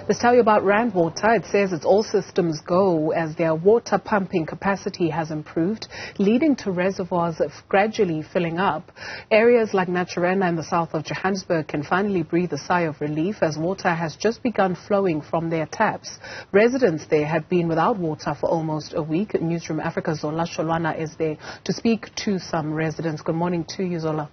Let's tell you about Rand Water. It says it's all systems go as their water pumping capacity has improved, leading to reservoirs gradually filling up. Areas like Naturena in the south of Johannesburg can finally breathe a sigh of relief as water has just begun flowing from their taps. Residents there had been without water for almost a week. Newzroom Afrika's Zola Sholwana is there to speak to some residents. Good morning to you, Zola.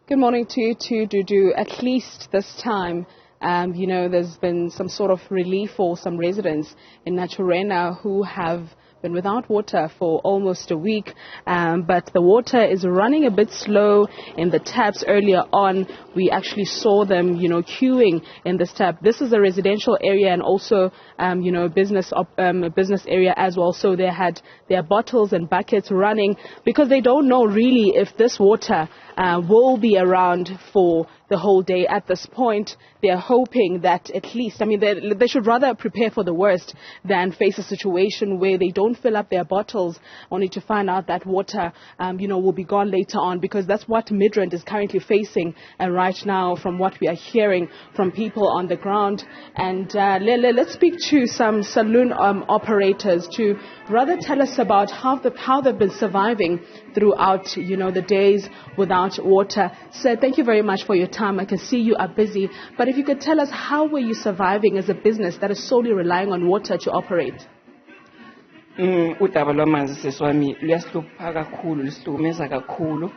Good morning to you too, Dudu. At least this time, there's been some sort of relief for some residents in Naturena who have been without water for almost a week, but the water is running a bit slow in the taps. Earlier on, we actually saw them, queuing in this tap. This is a residential area and also, business area as well. So they had their bottles and buckets running because they don't know really if this water will be around for the whole day. At this point, they're hoping that at least, they should rather prepare for the worst than face a situation where they don't fill up their bottles only to find out that water, will be gone later on, because that's what Midrand is currently facing right now from what we are hearing from people on the ground. And let's speak to some saloon operators to rather tell us about how they've been surviving throughout, the days without water. So thank you very much for your time. I can see you are busy, but if you could tell us, how were you surviving as a business that is solely relying on water to operate? Udaba lwamanzi seswami luyasihlupha kakhulu, lisihlukumeza kakhulu.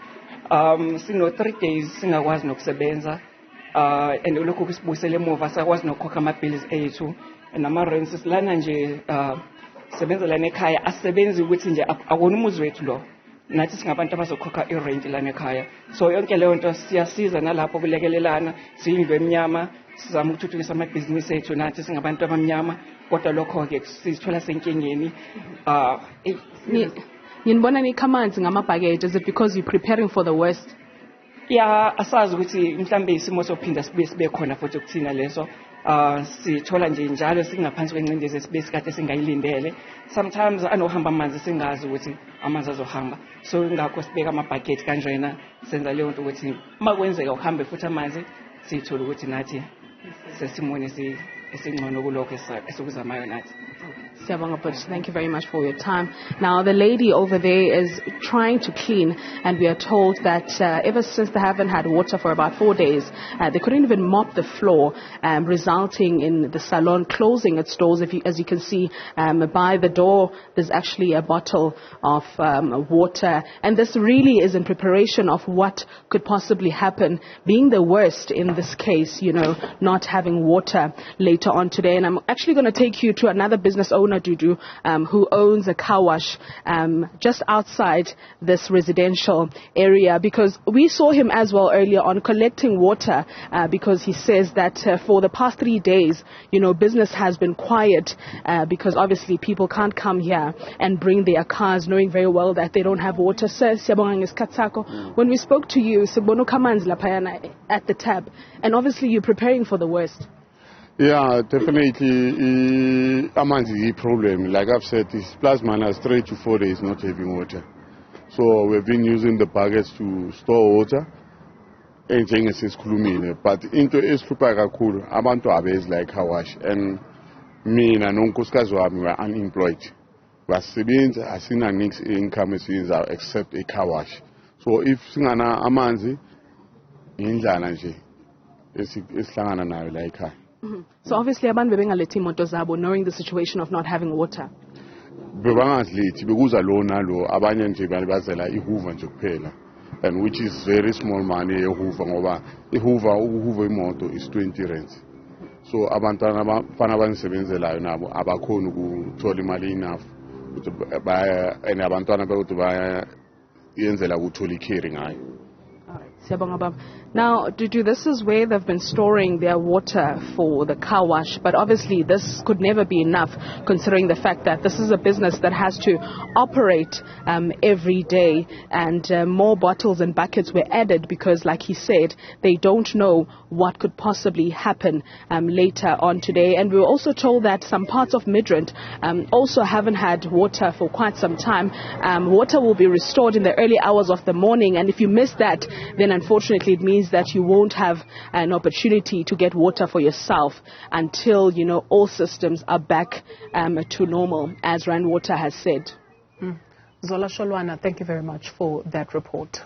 Sino 3 days singakwazi nokusebenza, and lokho kusibuyisela emuva, sakwazi nokukhokha ama-bills ethu nama-rents. Silana nje sebenza lana ekhaya, asisebenzi ukuthi nje akona umuzi wethu lo. Nathi singabantu abazokhokha i-rent lana ekhaya. So yonke leyo nto siyasiza nalapho kulekelelana, siyindlu emnyama, sizama ukuthuthukisa amabhizinisi ethu nathi singabantu abamnyama, kodwa lokho-ke sizithola senkingeni. Nginibona nikhamanzi ngamabhakede. Is it because you're preparing for the worst? Yeah, asazi ukuthi mhlambe isimo sophinda sibe khona futhi ukuthina leso. Sithola nje njalo singaphansi kwencindezi esikade singayilindele. Sometimes anohamba amanzi singazi ukuthi amanzi azohamba, so ingakho sibeka amabhakede kanjena, senza leyo nto ukuthi uma kwenzeka uhambe futhi amanzi sithola ukuthi nathi sesimone esingcono kulokho esikuzamayo nathi. Thank you very much for your time. Now, the lady over there is trying to clean, and we are told that ever since they haven't had water for about 4 days, they couldn't even mop the floor, resulting in the salon closing its doors. As you can see, by the door, there's actually a bottle of water, and this really is in preparation of what could possibly happen, being the worst in this case, not having water later on today. And I'm actually going to take you to another business owner, Dudu, who owns a car wash just outside this residential area, because we saw him as well earlier on collecting water, because he says that for the past 3 days, business has been quiet because obviously people can't come here and bring their cars knowing very well that they don't have water. Sir, when we spoke to you, at the tap, and obviously you're preparing for the worst. Yeah, definitely. Amanzi is a problem. Like I've said, it's plus minus 3 to 4 days not having water. So we've been using the buckets to store water. But into Eslupa kakhulu, abantu abez like car wash, and me and nonkosikazi wami were unemployed. Basebenza asina nix income except a car wash. So if singana amanzi, indlala nje esihlangana nayo la ekhaya. So obviously abantu bebengalethi imoto zabo knowing the situation of not having water. Bebangazlethi bekuza lo nalo abanye nje bazela iHoover nje kuphela, and which is very small money eHoover ngoba iHoover imoto is 20 rands. So abantwana abafana abanisebenzelayo nabo abakhona ukuthola imali enough ukuthi and abantwana bakuthi bayenzela ukuthola icarry ngayo. Now, Dudu, this is where they've been storing their water for the car wash, but obviously this could never be enough considering the fact that this is a business that has to operate every day, and more bottles and buckets were added because, like he said, they don't know what could possibly happen later on today. And we were also told that some parts of Midrand also haven't had water for quite some time. Water will be restored in the early hours of the morning, and if you miss that, then unfortunately it means means that you won't have an opportunity to get water for yourself until, you know, all systems are back to normal, as Rand Water has said. Zola, Sholwana, thank you very much for that report.